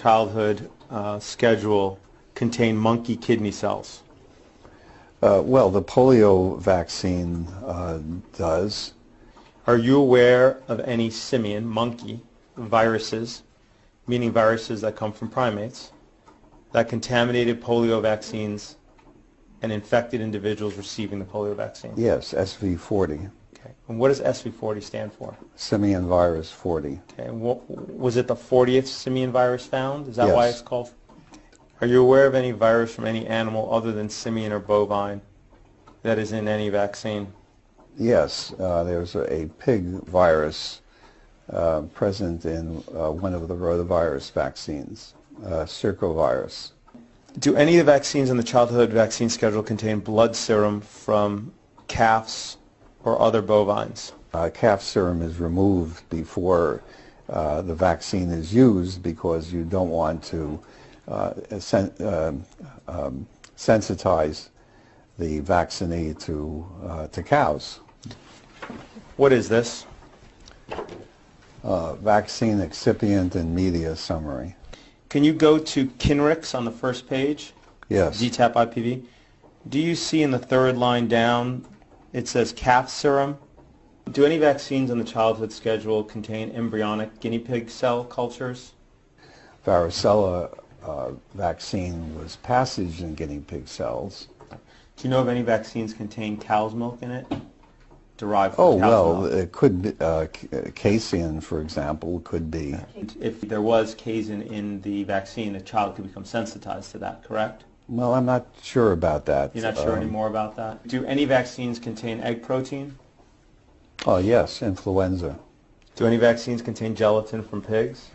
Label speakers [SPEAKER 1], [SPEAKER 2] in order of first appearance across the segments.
[SPEAKER 1] childhood schedule contain monkey kidney cells?
[SPEAKER 2] Well, the polio vaccine does.
[SPEAKER 1] Are you aware of any simian, monkey, viruses, meaning viruses that come from primates, that contaminated polio vaccines and infected individuals receiving the polio vaccine?
[SPEAKER 2] Yes, SV40.
[SPEAKER 1] Okay. And what does SV40 stand for?
[SPEAKER 2] Simian virus 40.
[SPEAKER 1] Okay. And was it the 40th simian virus found? Is that
[SPEAKER 2] Yes.
[SPEAKER 1] why it's called? Are you aware of any virus from any animal other than simian or bovine that is in any vaccine?
[SPEAKER 2] Yes, there's a pig virus present in one of the rotavirus vaccines, circovirus.
[SPEAKER 1] Do any of the vaccines on the childhood vaccine schedule contain blood serum from calves or other bovines?
[SPEAKER 2] Calf serum is removed before the vaccine is used because you don't want to sensitize the vaccinee to cows.
[SPEAKER 1] What is this?
[SPEAKER 2] Vaccine excipient and media summary.
[SPEAKER 1] Can you go to Kinrix on the first page?
[SPEAKER 2] Yes.
[SPEAKER 1] DTaP IPV. Do you see in the third line down, it says calf serum? Do any vaccines on the childhood schedule contain embryonic guinea pig cell cultures?
[SPEAKER 2] Varicella vaccine was passaged in guinea pig cells.
[SPEAKER 1] Do you know if any vaccines contain cow's milk in it? Derived from
[SPEAKER 2] Oh,
[SPEAKER 1] cow's
[SPEAKER 2] well,
[SPEAKER 1] milk?
[SPEAKER 2] it could be, casein, for example, could be.
[SPEAKER 1] If there was casein in the vaccine, a child could become sensitized to that, correct?
[SPEAKER 2] Well, I'm not sure about that.
[SPEAKER 1] You're not sure any more about that? Do any vaccines contain egg protein?
[SPEAKER 2] Oh, yes, influenza.
[SPEAKER 1] Do any vaccines contain gelatin from pigs?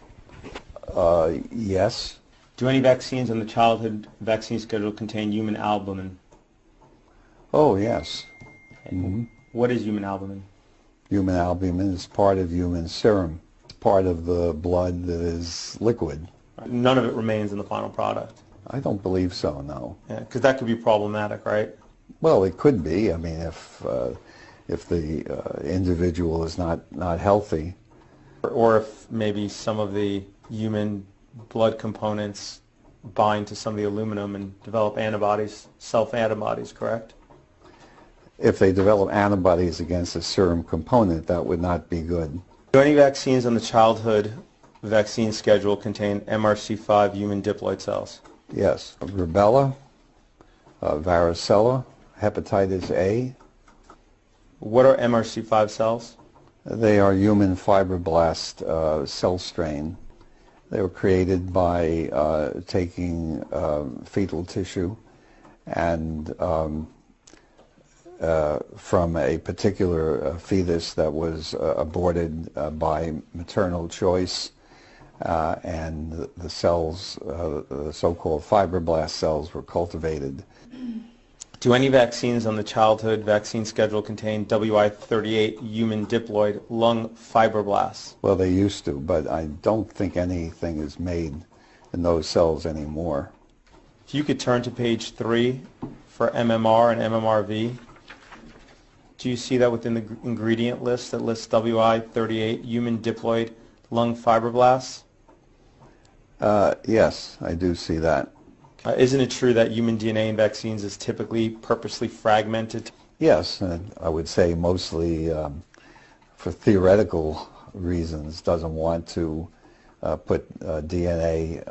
[SPEAKER 2] Yes.
[SPEAKER 1] Do any vaccines on the childhood vaccine schedule contain human albumin?
[SPEAKER 2] Oh, yes.
[SPEAKER 1] Mm-hmm. What is human albumin?
[SPEAKER 2] Human albumin is part of human serum. It's part of the blood that is liquid.
[SPEAKER 1] None of it remains in the final product?
[SPEAKER 2] I don't believe so, no.
[SPEAKER 1] Yeah, because that could be problematic, right?
[SPEAKER 2] Well, it could be. I mean, if the individual is not healthy.
[SPEAKER 1] Or if maybe some of the human blood components bind to some of the aluminum and develop antibodies, self-antibodies, correct?
[SPEAKER 2] If they develop antibodies against a serum component, that would not be good.
[SPEAKER 1] Do any vaccines on the childhood vaccine schedule contain MRC5 human diploid cells?
[SPEAKER 2] Yes. Rubella, varicella, hepatitis A.
[SPEAKER 1] What are MRC5 cells?
[SPEAKER 2] They are human fibroblast cell strain. They were created by taking fetal tissue and from a particular fetus that was aborted by maternal choice, and the cells, the so-called fibroblast cells, were cultivated.
[SPEAKER 1] Do any vaccines on the childhood vaccine schedule contain WI38 human diploid lung fibroblasts?
[SPEAKER 2] Well, they used to, but I don't think anything is made in those cells anymore.
[SPEAKER 1] If you could turn to page 3 for MMR and MMRV. Do you see that within the ingredient list that lists WI38 human diploid lung fibroblasts?
[SPEAKER 2] Yes, I do see that.
[SPEAKER 1] Isn't it true that human DNA in vaccines is typically purposely fragmented?
[SPEAKER 2] Yes, and I would say mostly for theoretical reasons, doesn't want to put DNA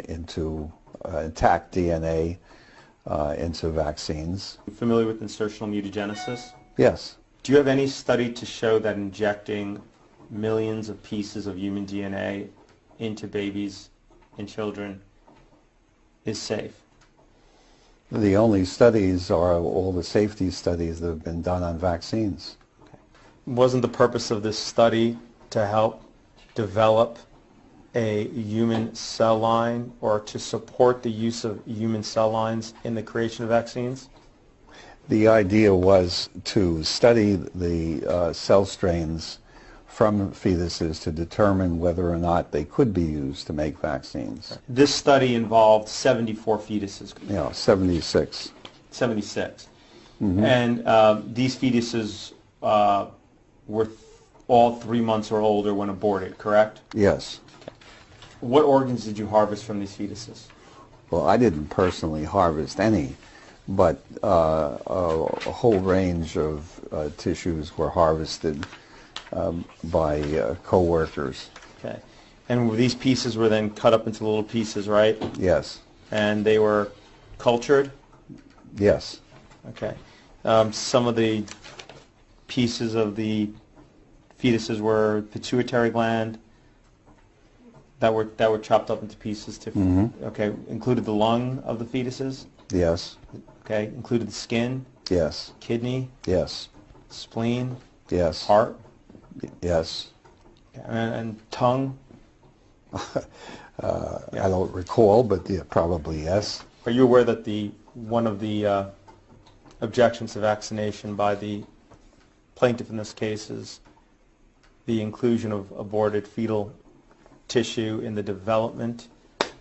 [SPEAKER 2] into intact DNA into vaccines.
[SPEAKER 1] Familiar with insertional mutagenesis?
[SPEAKER 2] Yes.
[SPEAKER 1] Do you have any study to show that injecting millions of pieces of human DNA into babies and children is safe?
[SPEAKER 2] The only studies are all the safety studies that have been done on vaccines.
[SPEAKER 1] Okay. Wasn't the purpose of this study to help develop a human cell line or to support the use of human cell lines in the creation of vaccines?
[SPEAKER 2] The idea was to study the cell strains from fetuses to determine whether or not they could be used to make vaccines.
[SPEAKER 1] This study involved 74 fetuses.
[SPEAKER 2] 76.
[SPEAKER 1] 76.
[SPEAKER 2] Mm-hmm.
[SPEAKER 1] And these fetuses were all 3 months or older when aborted, correct?
[SPEAKER 2] Yes.
[SPEAKER 1] What organs did you harvest from these fetuses?
[SPEAKER 2] Well, I didn't personally harvest any, but a whole range of tissues were harvested by co-workers.
[SPEAKER 1] Okay. And these pieces were then cut up into little pieces, right?
[SPEAKER 2] Yes.
[SPEAKER 1] And they were cultured?
[SPEAKER 2] Yes.
[SPEAKER 1] Okay. Some of the pieces of the fetuses were pituitary gland that were chopped up into pieces to okay, included the lung of the fetuses?
[SPEAKER 2] Yes.
[SPEAKER 1] Okay, included the skin,
[SPEAKER 2] Yes.
[SPEAKER 1] kidney,
[SPEAKER 2] Yes.
[SPEAKER 1] spleen,
[SPEAKER 2] Yes.
[SPEAKER 1] heart,
[SPEAKER 2] Yes.
[SPEAKER 1] and tongue.
[SPEAKER 2] I don't recall, but yeah, probably yes.
[SPEAKER 1] Are you aware that one of the objections to vaccination by the plaintiff in this case is the inclusion of aborted fetal tissue in the development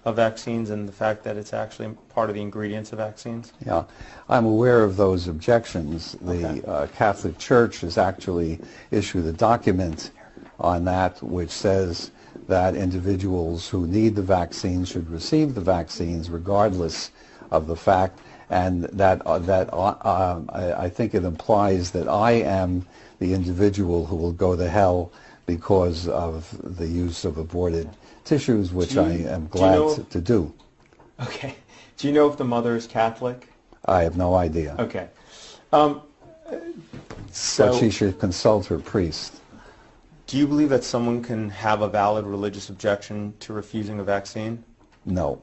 [SPEAKER 1] of vaccines and the fact that it's actually part of the ingredients of vaccines?
[SPEAKER 2] Yeah, I'm aware of those objections. The Catholic Church has actually issued a document on that which says that individuals who need the vaccine should receive the vaccines regardless of the fact, and that I think it implies that I am the individual who will go to hell because of the use of aborted tissues, which I am glad to do.
[SPEAKER 1] Okay. Do you know if the mother is Catholic?
[SPEAKER 2] I have no idea.
[SPEAKER 1] Okay.
[SPEAKER 2] But she should consult her priest.
[SPEAKER 1] Do you believe that someone can have a valid religious objection to refusing a vaccine?
[SPEAKER 2] No.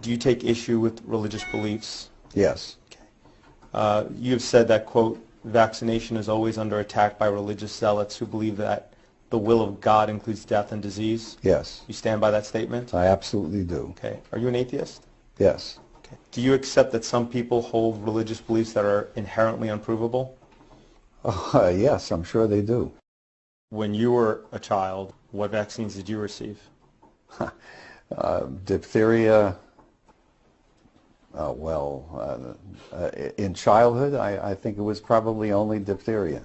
[SPEAKER 1] Do you take issue with religious beliefs?
[SPEAKER 2] Yes.
[SPEAKER 1] Okay. You have said that, quote, vaccination is always under attack by religious zealots who believe that the will of God includes death and disease?
[SPEAKER 2] Yes.
[SPEAKER 1] You stand by that statement?
[SPEAKER 2] I absolutely do.
[SPEAKER 1] Okay. Are you an atheist?
[SPEAKER 2] Yes.
[SPEAKER 1] Okay. Do you accept that some people hold religious beliefs that are inherently unprovable?
[SPEAKER 2] Yes, I'm sure they do.
[SPEAKER 1] When you were a child, what vaccines did you receive?
[SPEAKER 2] Diphtheria, in childhood, I think it was probably only diphtheria.